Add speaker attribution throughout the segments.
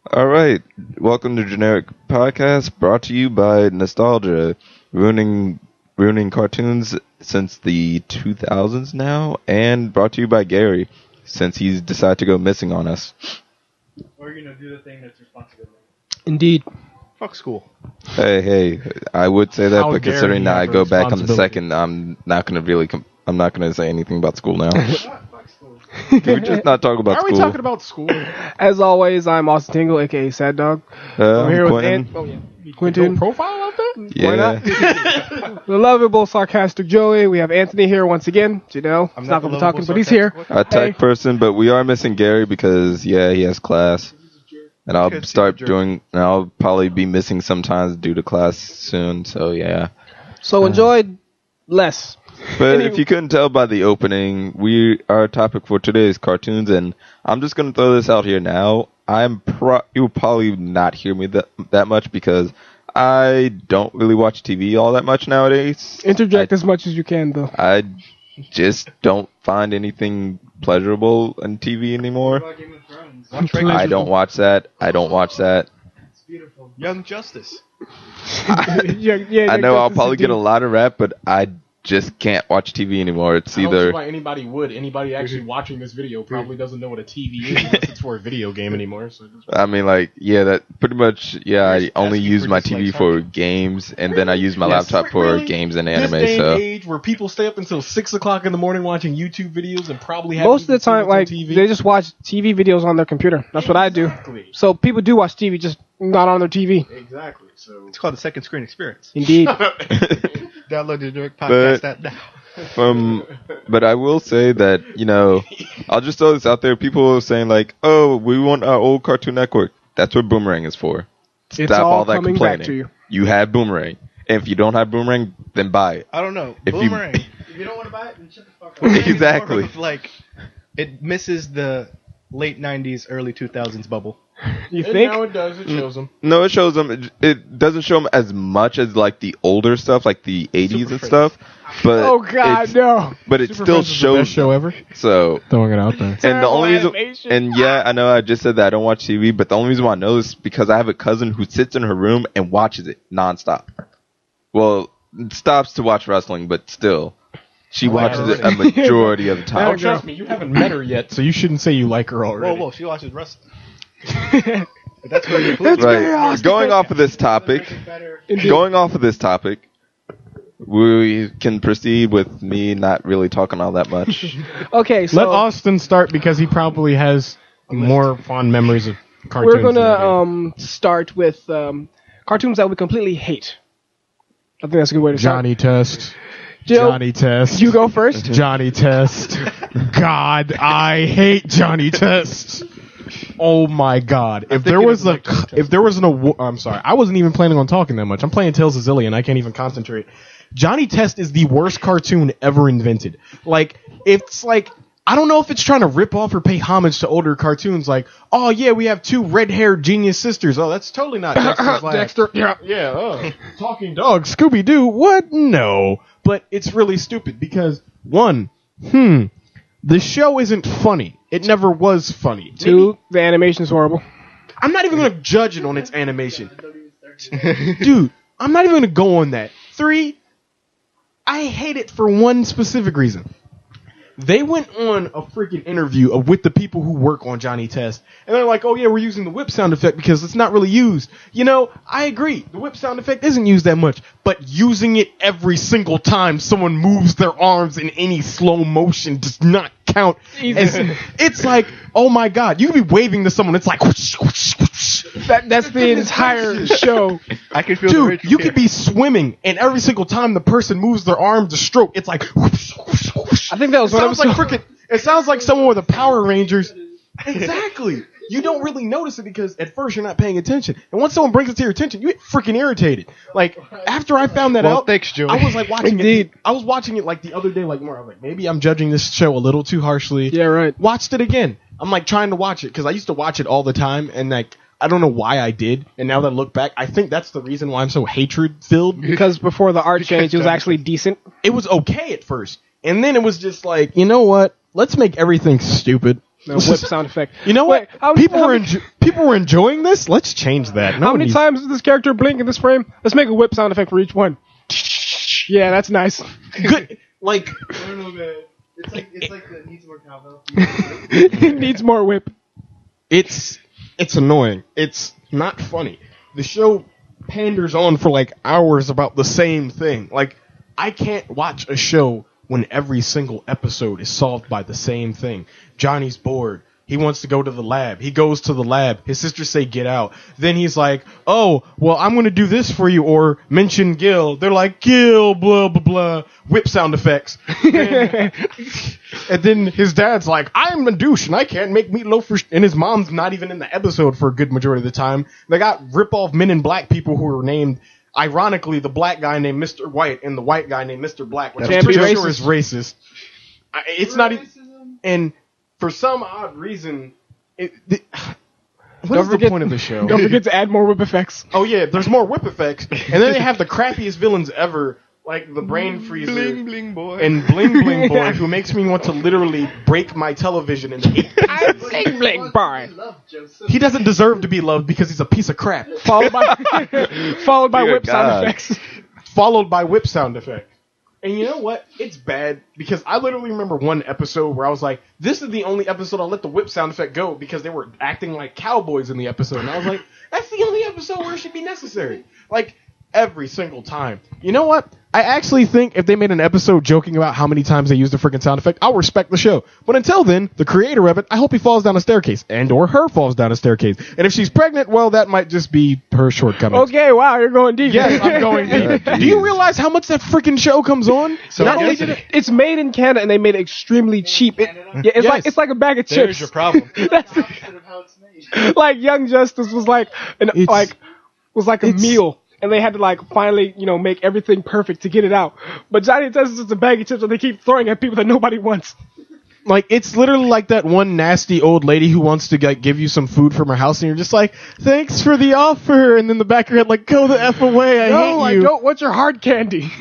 Speaker 1: All right, welcome to Generic Podcast, brought to you by Nostalgia, ruining cartoons since the 2000s now, and brought to you by Gary, since he's decided to go missing on us.
Speaker 2: We're gonna do the thing that's responsible.
Speaker 3: Indeed.
Speaker 2: Fuck school.
Speaker 1: Hey, I would say that,
Speaker 4: How
Speaker 1: but
Speaker 4: dare
Speaker 1: considering
Speaker 4: he
Speaker 1: that I
Speaker 4: have
Speaker 1: go back on the
Speaker 4: responsibility.
Speaker 1: second, I'm not gonna really, I'm not gonna say anything about school now.
Speaker 2: Fuck school.
Speaker 1: Can we just not talk about
Speaker 4: Why are
Speaker 1: school?
Speaker 4: we talking about school?
Speaker 3: As always, I'm Austin Tingle, aka Sad Dog. I'm here with
Speaker 1: Quentin.
Speaker 3: Quentin.
Speaker 4: Profile out there?
Speaker 3: Why not? The lovable, sarcastic Joey. We have Anthony here once again. Janelle. He's not going to be talking, but he's here.
Speaker 1: A tech person, but we are missing Gary because he has class, and I'll probably be missing sometimes due to class soon. So yeah.
Speaker 3: So enjoy less.
Speaker 1: But if you couldn't tell by the opening, our topic for today is cartoons, and I'm just gonna throw this out here now. You'll probably not hear me that much because I don't really watch TV all that much nowadays.
Speaker 3: Interject as much as you can, though.
Speaker 1: I just don't find anything pleasurable in TV anymore. I don't watch that.
Speaker 2: It's beautiful. Young Justice.
Speaker 1: I know I'll probably get a lot of rap, but I just can't watch TV anymore. It's
Speaker 4: I don't see
Speaker 1: either
Speaker 4: why anybody would. Anybody actually watching this video probably doesn't know what a TV is unless it's for a video game anymore. So
Speaker 1: that pretty much, I only
Speaker 2: asking
Speaker 1: use
Speaker 2: for
Speaker 1: my
Speaker 2: just,
Speaker 1: TV
Speaker 2: like,
Speaker 1: for games, and then I use my laptop for
Speaker 4: Really?
Speaker 1: games and
Speaker 4: This
Speaker 1: anime.
Speaker 4: day and
Speaker 1: So
Speaker 4: age where people stay up until 6 o'clock in the morning watching YouTube videos and probably have
Speaker 3: Most of the time, like,
Speaker 4: TV.
Speaker 3: they just watch TV videos on their computer. That's what I do.
Speaker 4: Exactly.
Speaker 3: So people do watch TV, just not on their TV.
Speaker 4: Exactly. So
Speaker 2: It's called the second screen experience.
Speaker 3: Indeed.
Speaker 2: Download the direct podcast app now.
Speaker 1: But I will say that, I'll just throw this out there. People are saying like, oh, we want our old Cartoon Network. That's what Boomerang is for.
Speaker 3: It's
Speaker 1: Stop
Speaker 3: all
Speaker 1: all that
Speaker 3: coming
Speaker 1: complaining.
Speaker 3: back to you.
Speaker 1: You have Boomerang. And if you don't have Boomerang, then buy it.
Speaker 2: I don't know.
Speaker 1: If you-
Speaker 2: Boomerang.
Speaker 5: If you don't want to buy it, then shut the fuck up.
Speaker 1: Exactly.
Speaker 2: More of, like, it misses the late 90s, early 2000s bubble.
Speaker 3: You
Speaker 4: and
Speaker 3: think?
Speaker 4: now it does. It shows them.
Speaker 1: No, it shows them. It doesn't show them as much as like the older stuff, like the 80s and
Speaker 2: Friends.
Speaker 1: stuff. But
Speaker 3: Oh, God,
Speaker 1: it's-
Speaker 3: no.
Speaker 1: But it
Speaker 4: Super
Speaker 1: still
Speaker 4: Friends is the
Speaker 1: shows.
Speaker 4: best show ever.
Speaker 1: So,
Speaker 4: Throwing it out there.
Speaker 1: and the
Speaker 3: Terrible
Speaker 1: only reason,
Speaker 3: animation.
Speaker 1: and yeah, I know I just said that I don't watch TV, but the only reason why I know is because I have a cousin who sits in her room and watches it nonstop. Well, stops to watch wrestling, but still, she watches it a majority of the
Speaker 4: Oh,
Speaker 1: time.
Speaker 4: trust me, you haven't met her yet, so you shouldn't say you like her already.
Speaker 2: Whoa, she watches wrestling. That's where you're cool.
Speaker 1: Right. Going off of this topic, we can proceed with me not really talking all that much.
Speaker 3: Okay, so
Speaker 4: Let Austin start because he probably has more fond memories of cartoons.
Speaker 3: we're going
Speaker 4: than I do.
Speaker 3: to start with cartoons that we completely hate. I think that's a good way to start.
Speaker 4: Johnny Test.
Speaker 3: Jill,
Speaker 4: Johnny Test.
Speaker 3: you go first.
Speaker 4: Johnny Test. God, I hate Johnny Test. Oh my God! If there was an award, I'm sorry, I wasn't even planning on talking that much. I'm playing Tales of Zillion. I can't even concentrate. Johnny Test is the worst cartoon ever invented. Like, it's like, I don't know if it's trying to rip off or pay homage to older cartoons. Like, oh yeah, we have two red-haired genius sisters. Oh, that's totally not Dexter's Lab.
Speaker 3: Dexter, yeah.
Speaker 4: Yeah, talking dog, Scooby-Doo, what? No. But it's really stupid because, one, the show isn't funny. It never was funny.
Speaker 3: Two, the animation's horrible.
Speaker 4: I'm not even going to judge it on its animation. Dude, I'm not even going to go on that. Three, I hate it for one specific reason. They went on a freaking interview with the people who work on Johnny Test, and they're like, oh yeah, we're using the whip sound effect because it's not really used. You know, I agree. The whip sound effect isn't used that much, but using it every single time someone moves their arms in any slow motion does not count. It's like, oh my God, you could be waving to someone, it's like, whoosh, whoosh, whoosh.
Speaker 3: That's the entire show.
Speaker 2: I can feel the
Speaker 4: Dude,
Speaker 2: rage
Speaker 4: you
Speaker 2: from
Speaker 4: could
Speaker 2: here.
Speaker 4: be swimming, and every single time the person moves their arm to stroke, it's like whoosh, whoosh, whoosh.
Speaker 3: I think that was one
Speaker 4: sounds like
Speaker 3: episode.
Speaker 4: freaking. It sounds like someone with a Power Rangers. Exactly. You don't really notice it because at first you're not paying attention, and once someone brings it to your attention, you get freaking irritated. Like after I found that out,
Speaker 2: Thanks, Joey.
Speaker 4: I was like watching
Speaker 3: Indeed.
Speaker 4: it. I was watching it like the other day, like more. I was like, maybe I'm judging this show a little too harshly.
Speaker 3: Yeah, right.
Speaker 4: Watched it again. I'm like trying to watch it because I used to watch it all the time, and like I don't know why I did. And now that I look back, I think that's the reason why I'm so hatred filled.
Speaker 3: Because before the art change, it was actually decent.
Speaker 4: It was okay at first, and then it was just like, you know what? Let's make everything stupid.
Speaker 3: No, whip sound effect.
Speaker 4: You know
Speaker 3: Wait,
Speaker 4: what? People were enjoying this. Let's change that.
Speaker 3: How many times does this character blink in this frame? Let's make a whip sound effect for each one. Yeah, that's nice.
Speaker 4: Good. Like,
Speaker 5: I don't know, man. It's like the needs more cowbell.
Speaker 3: It needs more whip.
Speaker 4: it's annoying. It's not funny. The show panders on for like hours about the same thing. Like, I can't watch a show when every single episode is solved by the same thing. Johnny's bored. He wants to go to the lab. He goes to the lab. His sisters say, get out. Then he's like, oh, well, I'm going to do this for you, or mention Gil. They're like, Gil, blah, blah, blah. Whip sound effects. And then his dad's like, I'm a douche, and I can't make meatloaf for... And his mom's not even in the episode for a good majority of the time. They got rip-off Men in Black people who are named... Ironically, the black guy named Mr. White and the white guy named Mr. Black, which I'm pretty sure is racist. It's not even... And for some odd reason... What is the point of the show?
Speaker 3: Don't forget to add more whip effects.
Speaker 4: Oh, yeah, there's more whip effects. And then they have the crappiest villains ever, like the Brain Freezer
Speaker 2: Bling bling boy.
Speaker 4: and Bling Bling Boy, who makes me want to literally break my television into 8 pieces.
Speaker 3: Bling bling boy.
Speaker 4: He doesn't deserve to be loved because he's a piece of crap.
Speaker 3: Followed by
Speaker 1: Dear
Speaker 3: whip sound
Speaker 1: God.
Speaker 3: effects.
Speaker 4: Followed by whip sound effect. And you know what? It's bad because I literally remember one episode where I was like, this is the only episode I'll let the whip sound effect go because they were acting like cowboys in the episode. And I was like, that's the only episode where it should be necessary. Like, every single time. You know what? I actually think if they made an episode joking about how many times they used the freaking sound effect, I'll respect the show. But until then, the creator of it, I hope he falls down a staircase and or her falls down a staircase. And if she's pregnant, well, that might just be her shortcomings.
Speaker 3: Okay, wow, you're going deep.
Speaker 4: Yes, I'm going deep. Do you realize how much that freaking show comes on?
Speaker 2: So
Speaker 3: Not
Speaker 2: I
Speaker 3: only
Speaker 2: guess
Speaker 3: did it's made in Canada and they made it extremely cheap. It's like a bag of
Speaker 2: there's
Speaker 3: chips.
Speaker 2: your problem.
Speaker 3: That's
Speaker 5: Opposite of how it's made.
Speaker 3: like Young Justice was like a meal. And they had to like finally, make everything perfect to get it out. But Johnny Test is just a bag of chips that they keep throwing at people that nobody wants.
Speaker 4: Like, it's literally like that one nasty old lady who wants to like, give you some food from her house, and you're just like, thanks for the offer. And then the back of your head, like, go the F away. I hate you.
Speaker 3: I don't want your hard candy.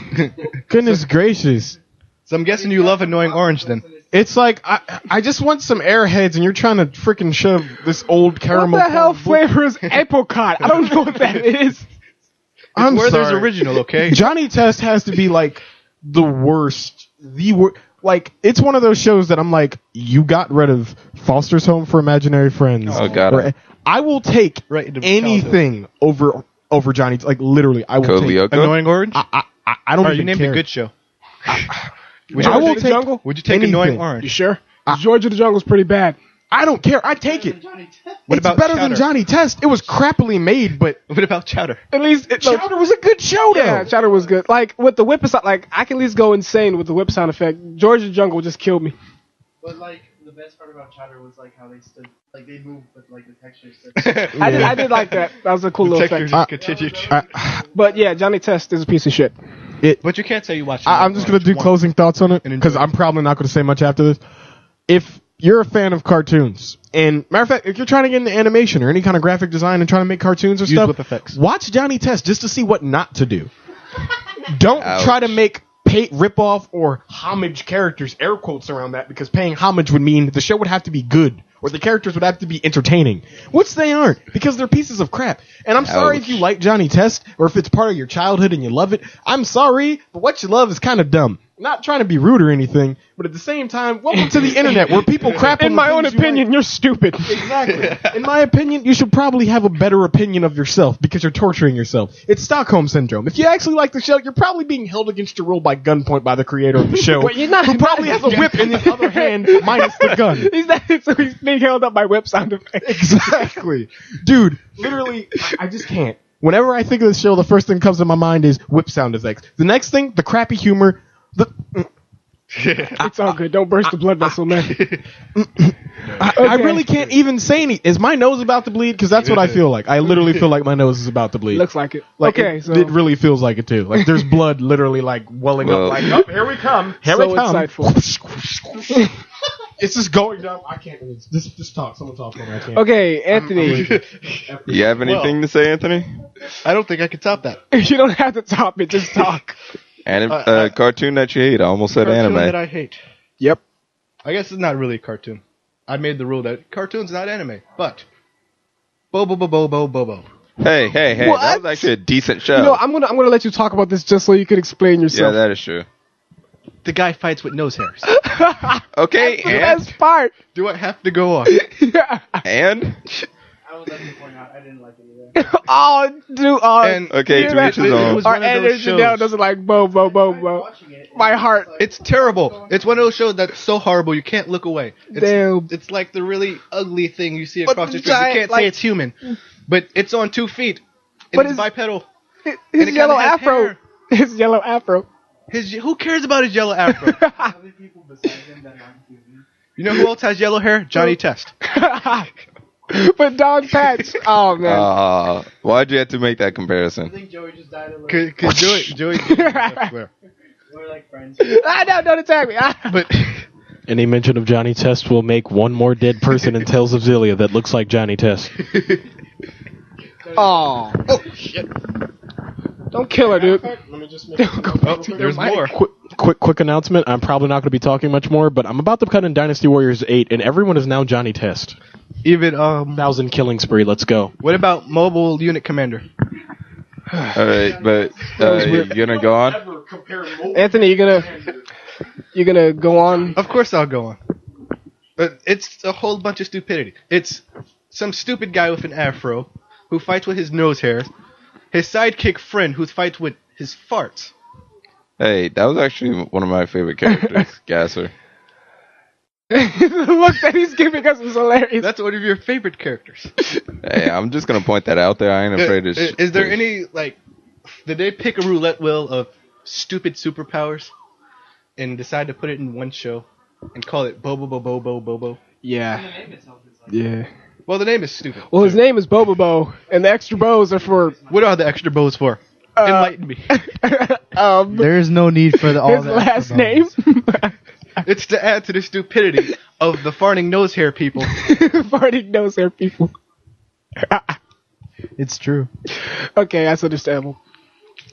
Speaker 4: Goodness gracious.
Speaker 2: So I'm guessing you love Annoying Orange then.
Speaker 4: It's like, I just want some airheads, and you're trying to freaking shove this old caramel.
Speaker 3: What the hell
Speaker 4: corn-
Speaker 3: flavor is apricot? I don't know what that is.
Speaker 4: I'm
Speaker 2: Where
Speaker 4: sorry.
Speaker 2: there's original, okay?
Speaker 4: Johnny Test has to be like the worst. Like, it's one of those shows that I'm like, you got rid of Foster's Home for Imaginary Friends.
Speaker 1: Oh, God.
Speaker 4: Or- I will take
Speaker 2: Right into
Speaker 4: anything over Johnny. Like, literally, I will
Speaker 1: Code
Speaker 4: take.
Speaker 1: Lyoko?
Speaker 2: Annoying Orange?
Speaker 4: I don't
Speaker 2: All right,
Speaker 4: even
Speaker 2: you named
Speaker 4: care.
Speaker 2: a good show.
Speaker 3: Would
Speaker 4: I will
Speaker 3: the
Speaker 4: take.
Speaker 3: Jungle?
Speaker 2: Would you take
Speaker 4: anything.
Speaker 2: Annoying
Speaker 3: You
Speaker 2: Orange?
Speaker 3: sure? George of the Jungle's pretty bad.
Speaker 4: I don't care. I take it.
Speaker 5: Johnny Test.
Speaker 2: What
Speaker 4: It's
Speaker 2: about
Speaker 4: better
Speaker 2: Chowder?
Speaker 4: than Johnny Test. It was crappily made, but
Speaker 2: What about Chowder?
Speaker 3: At least
Speaker 4: Chowder was a good show, though.
Speaker 3: Yeah, Chowder was good. Like with the whip sound, like I can at least go insane with the whip sound effect. George of the Jungle just killed me.
Speaker 5: But like the best part about Chowder was like how they stood, like they moved, but like the texture stood.
Speaker 3: I did like that. That was a cool little
Speaker 2: Texture
Speaker 3: effect.
Speaker 2: just continued.
Speaker 3: But yeah, Johnny Test is a piece of shit.
Speaker 2: But you can't say you watched
Speaker 4: I'm just going to do closing thoughts on it
Speaker 2: And enjoy
Speaker 4: because
Speaker 2: it.
Speaker 4: I'm probably not going to say much after this. If you're a fan of cartoons, and matter of fact, if you're trying to get into animation or any kind of graphic design and trying to make cartoons or
Speaker 2: Use
Speaker 4: stuff,
Speaker 2: whip effects.
Speaker 4: watch Johnny Test just to see what not to do. Don't
Speaker 1: Ouch.
Speaker 4: try to make rip-off or homage characters, air quotes around that, because paying homage would mean the show would have to be good or the characters would have to be entertaining, which they aren't because they're pieces of crap. And I'm sorry if you like Johnny Test or if it's part of your childhood and you love it. I'm sorry, but what you love is kind of dumb. Not trying to be rude or anything, but at the same time, welcome to the internet where people crap on
Speaker 3: In
Speaker 4: the
Speaker 3: my own
Speaker 4: things you like.
Speaker 3: opinion, you're stupid.
Speaker 4: Exactly. In my opinion, you should probably have a better opinion of yourself because you're torturing yourself. It's Stockholm Syndrome. If you actually like the show, you're probably being held against your will by gunpoint by the creator of the show,
Speaker 3: But you're not-
Speaker 4: who probably has a whip in the other hand minus the gun.
Speaker 3: He's not, so he's being held up by whip sound effects.
Speaker 4: Exactly. Dude, literally, I just can't. Whenever I think of this show, the first thing that comes to my mind is whip sound effects. The next thing, the crappy humor,
Speaker 3: It's all good. Don't burst the blood vessel, man.
Speaker 4: I really can't even say any. Is my nose about to bleed? Because that's what I feel like. I literally feel like my nose is about to bleed.
Speaker 3: Looks like it.
Speaker 4: Like
Speaker 3: okay,
Speaker 4: it,
Speaker 3: so
Speaker 4: it really feels like it too. Like there's blood literally like welling
Speaker 1: Well-
Speaker 4: up. Like, oh, here we come. Here
Speaker 3: so
Speaker 4: we come.
Speaker 3: insightful.
Speaker 4: It's just going down. I can't. Just talk. Someone talk for me. I can't.
Speaker 3: Okay, Anthony,
Speaker 1: You have anything to say, Anthony?
Speaker 2: I don't think I could top that.
Speaker 3: you don't have to top it. Just talk.
Speaker 1: Cartoon that you hate. I almost said
Speaker 2: Cartoon
Speaker 1: anime.
Speaker 2: that I hate.
Speaker 3: Yep.
Speaker 2: I guess it's not really a cartoon. I made the rule that cartoon's not anime, but Bobo.
Speaker 1: Hey, that
Speaker 3: What?
Speaker 1: was actually a decent show.
Speaker 3: You know, I'm gonna let you talk about this just so you can explain
Speaker 1: yeah,
Speaker 3: yourself.
Speaker 1: that is true.
Speaker 2: The guy fights with nose hairs.
Speaker 1: Okay,
Speaker 3: That's the best part.
Speaker 2: Do I have to go on?
Speaker 1: and
Speaker 5: I would like to point out I didn't like it either.
Speaker 3: Oh, dude. Oh,
Speaker 2: And
Speaker 1: okay, to each his
Speaker 2: it
Speaker 1: own.
Speaker 2: was
Speaker 3: our
Speaker 2: one of those
Speaker 3: editor
Speaker 2: shows.
Speaker 3: now doesn't like Bo.
Speaker 5: Watching it,
Speaker 3: My heart.
Speaker 2: It's terrible. It's one of those shows that's so horrible you can't look away.
Speaker 3: Damn.
Speaker 2: It's like the really ugly thing you see
Speaker 3: But
Speaker 2: across
Speaker 3: the
Speaker 2: the street. You
Speaker 3: giant,
Speaker 2: can't
Speaker 3: like-
Speaker 2: say it's human, but it's on 2 feet. And
Speaker 3: But
Speaker 2: it's
Speaker 3: it's-
Speaker 2: bipedal.
Speaker 3: His
Speaker 2: And it
Speaker 3: yellow
Speaker 2: kinda has
Speaker 3: afro.
Speaker 2: hair.
Speaker 3: His yellow afro.
Speaker 2: Who cares about his yellow afro?
Speaker 5: other people besides him that aren't human.
Speaker 2: You know who else has yellow hair? Johnny Test.
Speaker 3: But Don Patch. Oh man.
Speaker 1: Why'd you have to make that
Speaker 5: I
Speaker 1: comparison?
Speaker 5: think Joey just died a little.
Speaker 2: Cause Joey.
Speaker 5: We're like friends.
Speaker 3: No, don't attack me.
Speaker 2: But
Speaker 4: Any mention of Johnny Test will make one more dead person in Tales of Zillia that looks like Johnny Test.
Speaker 3: Oh shit! Don't kill her, dude.
Speaker 5: Let me just make
Speaker 3: Don't go back to
Speaker 2: there's
Speaker 3: their mic.
Speaker 2: more.
Speaker 4: Quick announcement. I'm probably not going to be talking much more, but I'm about to cut in Dynasty Warriors 8, and everyone is now Johnny Test.
Speaker 2: Even
Speaker 4: 1,000 killing spree. Let's go.
Speaker 2: what about Mobile Unit Commander?
Speaker 1: All right, but you're gonna go on.
Speaker 3: Anthony, you gonna go on?
Speaker 2: Of course I'll go on. But it's a whole bunch of stupidity. It's some stupid guy with an afro who fights with his nose hairs. His sidekick friend who fights with his farts.
Speaker 1: Hey, that was actually one of my favorite characters, Gasser.
Speaker 3: The look that he's giving us is hilarious.
Speaker 2: That's one of your favorite characters.
Speaker 1: Hey, I'm just gonna point that out there. I ain't afraid to.
Speaker 2: Is there any, like, did they pick a roulette wheel of stupid superpowers and decide to put it in one show and call it Bobo?
Speaker 3: Yeah.
Speaker 5: The name itself is like.
Speaker 3: Yeah.
Speaker 2: Well, the name is stupid.
Speaker 3: Well, his name is Bobo, and the extra bows are for
Speaker 2: What are the extra bows for? Enlighten me.
Speaker 6: There is no need for all
Speaker 3: his
Speaker 6: that.
Speaker 3: last name.
Speaker 2: It's to add to the stupidity of the farting nose hair people.
Speaker 3: Farting nose hair people.
Speaker 6: It's true.
Speaker 3: Okay, that's understandable.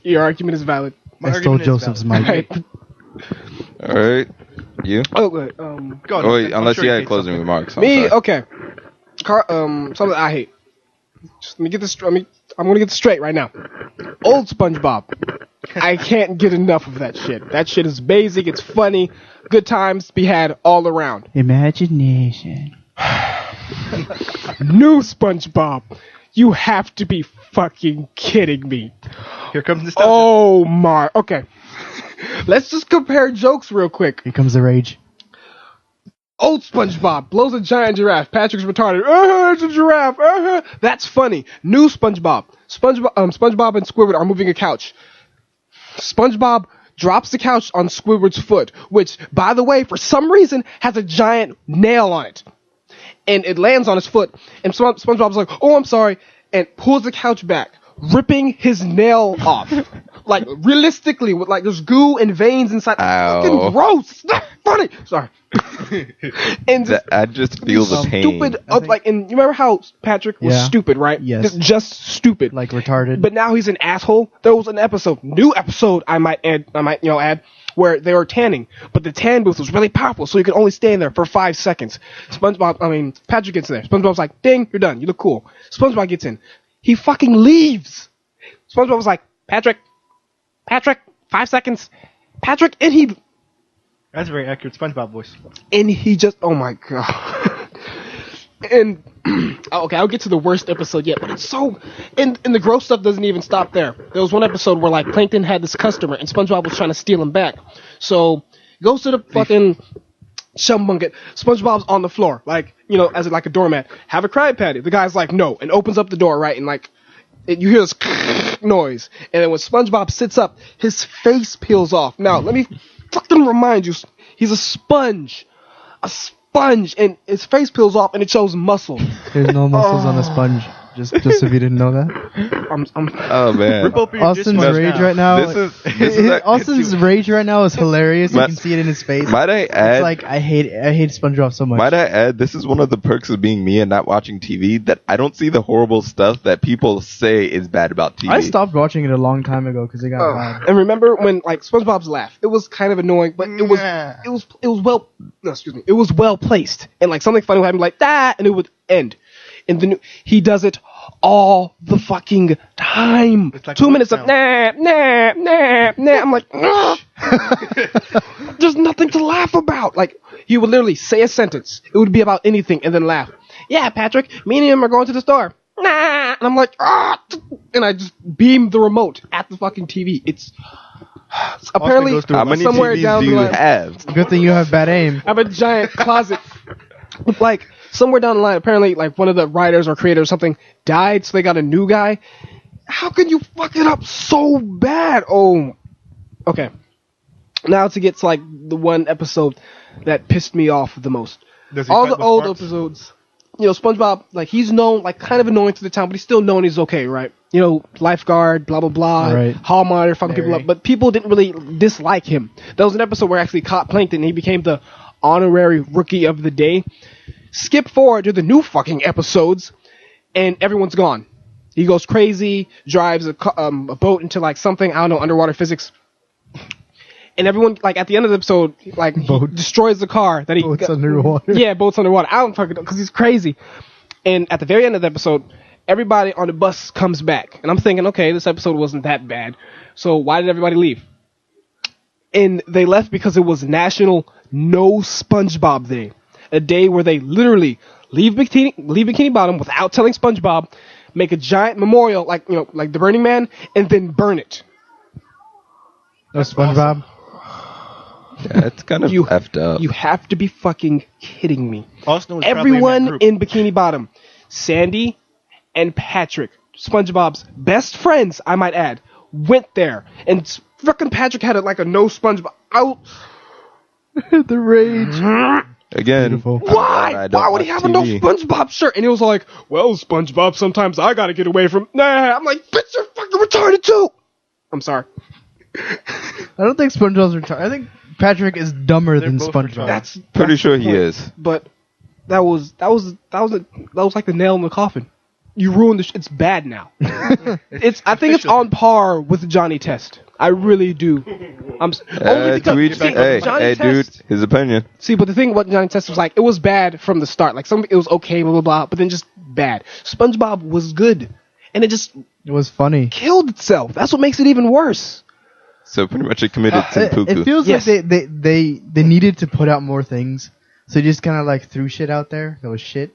Speaker 3: Your argument is valid.
Speaker 2: My
Speaker 6: I stole
Speaker 2: argument is
Speaker 6: Joseph's
Speaker 2: valid.
Speaker 6: mic.
Speaker 1: All right, you.
Speaker 3: Oh, good.
Speaker 2: Go on,
Speaker 1: Oh, wait,
Speaker 2: I'm
Speaker 1: unless
Speaker 2: sure
Speaker 1: you
Speaker 2: you
Speaker 1: had
Speaker 2: hate
Speaker 1: closing
Speaker 2: something.
Speaker 1: remarks. I'm
Speaker 3: Me,
Speaker 1: sorry.
Speaker 3: okay. Something I hate. Just let me get this. I'm gonna get this straight right now. Old SpongeBob. I can't get enough of that shit. That shit is basic. It's funny. Good times to be had all around.
Speaker 6: Imagination.
Speaker 3: New SpongeBob. You have to be fucking kidding me.
Speaker 2: Here comes the stuff.
Speaker 3: Oh my. Okay. Let's just compare jokes real quick.
Speaker 6: Here comes the rage.
Speaker 3: Old SpongeBob blows a giant giraffe. Patrick's retarded. It's a giraffe. That's funny. New SpongeBob. SpongeBob and Squidward are moving a couch. SpongeBob drops the couch on Squidward's foot, which, by the way, for some reason, has a giant nail on it. And it lands on his foot, and SpongeBob's like, "Oh, I'm sorry," and pulls the couch back, ripping his nail off. Like, realistically, with like there's goo and veins inside.
Speaker 1: Ow.
Speaker 3: Fucking gross. It's not funny. Sorry. And just,
Speaker 1: I just feel the pain.
Speaker 3: stupid. And you remember how Patrick was
Speaker 6: Yeah.
Speaker 3: stupid, right?
Speaker 6: Yes.
Speaker 3: Just stupid.
Speaker 6: Like retarded.
Speaker 3: But now he's an asshole. There was an new episode I might add, where they were tanning, but the tan booth was really powerful, so you could only stay in there for 5 seconds. Patrick gets in there. SpongeBob's like, "Ding, you're done. You look cool." SpongeBob gets in. He fucking leaves. SpongeBob was like, Patrick, 5 seconds. Patrick, and he
Speaker 2: That's a very accurate SpongeBob voice.
Speaker 3: just, oh my god. And okay, I'll get to the worst episode yet, but it's so, and the gross stuff doesn't even stop there. There was one episode where like Plankton had this customer and SpongeBob was trying to steal him back. So he goes to the fucking chum bucket. SpongeBob's on the floor, like, as like a doormat. Have a Krabby Patty. The guy's like, no, and opens up the door, right, and like you hear this noise, and then when SpongeBob sits up, his face peels off. Now let me fucking remind you, he's a sponge, and his face peels off, and it shows muscle.
Speaker 6: There's no muscles on a sponge. Just if you didn't know that.
Speaker 1: Oh man.
Speaker 2: Rip open your
Speaker 6: Austin's
Speaker 2: dishwasher
Speaker 6: rage
Speaker 2: now.
Speaker 6: right now.
Speaker 1: This is
Speaker 6: Austin's rage right now is hilarious. You
Speaker 1: Might-
Speaker 6: can see it in his face.
Speaker 1: Might I
Speaker 6: It's
Speaker 1: add?
Speaker 6: like I hate SpongeBob so much.
Speaker 1: Might I add? This is one of the perks of being me and not watching TV. That I don't see the horrible stuff that people say is bad about TV.
Speaker 6: I stopped watching it a long time ago because it got bad.
Speaker 3: And remember when like SpongeBob's laugh? It was kind of annoying, but it was well placed. And like something funny would happen like that, and it would end. And then he does it all the fucking time.
Speaker 2: It's like
Speaker 3: 2
Speaker 2: what
Speaker 3: minutes of
Speaker 2: now?
Speaker 3: nah. I'm like, ugh. There's nothing to laugh about. Like he would literally say a sentence. It would be about anything, and then laugh. Yeah, Patrick, me and him are going to the store. Nah, and I'm like, ah, and I just beam the remote at the fucking TV. It's apparently
Speaker 2: goes through
Speaker 1: How many
Speaker 3: somewhere
Speaker 1: TVs
Speaker 3: down
Speaker 1: do
Speaker 3: the
Speaker 1: you
Speaker 3: line.
Speaker 1: have?
Speaker 6: Good thing you have bad aim.
Speaker 3: I have a giant closet. Like somewhere down the line, apparently, like one of the writers or creators or something died, so they got a new guy. How can you fuck it up so bad? Oh, okay. Now to get to like the one episode that pissed me off the most.
Speaker 2: Does he
Speaker 3: All
Speaker 2: fight
Speaker 3: the
Speaker 2: with
Speaker 3: old
Speaker 2: farts?
Speaker 3: episodes, you know, SpongeBob, like he's known, like kind of annoying to the town, but he's still known he's okay, right? You know, lifeguard, blah blah blah,
Speaker 6: Right.
Speaker 3: hall monitor, fucking people
Speaker 6: Larry.
Speaker 3: up, but people didn't really dislike him. There was an episode where he actually caught Plankton, and he became the honorary rookie of the day. Skip forward to the new fucking episodes, and everyone's gone. He goes crazy, drives a boat into like something, I don't know, underwater physics. And everyone, like at the end of the episode, like he
Speaker 6: Boat.
Speaker 3: destroys the car that he
Speaker 6: Boats underwater.
Speaker 3: Yeah, boats underwater. I don't fucking know because he's crazy. And at the very end of the episode, everybody on the bus comes back, and I'm thinking, okay, this episode wasn't that bad. So why did everybody leave? And they left because it was National No SpongeBob Day, a day where they literally leave Bikini Bottom without telling SpongeBob, make a giant memorial, like like the Burning Man, and then burn it.
Speaker 6: No SpongeBob.
Speaker 1: Yeah, it's kind of
Speaker 3: You-
Speaker 1: effed up.
Speaker 3: You have to be fucking kidding me.
Speaker 2: Austin was probably in that
Speaker 3: Everyone
Speaker 2: group.
Speaker 3: in Bikini Bottom, Sandy and Patrick, SpongeBob's best friends, I might add, went there, and frickin' Patrick had like a no SpongeBob.
Speaker 6: The rage.
Speaker 1: Again,
Speaker 6: Beautiful.
Speaker 3: Why? Why would he have a no SpongeBob shirt? And he was like, "Well, SpongeBob, sometimes I gotta get away from." Nah, I'm like, "Bitch, you're fucking retarded too." I'm sorry.
Speaker 6: I don't think SpongeBob's retarded. I think Patrick is dumber
Speaker 2: They're
Speaker 6: than
Speaker 2: both
Speaker 6: SpongeBob.
Speaker 2: retarded.
Speaker 3: That's
Speaker 1: Pretty
Speaker 3: that's
Speaker 1: sure
Speaker 3: the
Speaker 1: he
Speaker 3: point.
Speaker 1: is.
Speaker 3: But that was like the nail in the coffin. You ruined the. It's bad now. I think it's on par with Johnny Test. I really do. Only
Speaker 1: To each,
Speaker 3: because
Speaker 1: hey, dude, his opinion.
Speaker 3: See, but the thing what Johnny Test was like, it was bad from the start. Like it was okay, blah blah blah, but then just bad. SpongeBob was good, and it just
Speaker 6: It was funny.
Speaker 3: killed itself. That's what makes it even worse.
Speaker 1: So pretty much it committed seppuku.
Speaker 6: It feels
Speaker 3: Yes.
Speaker 6: like they needed to put out more things, so they just kind of like threw shit out there that was shit.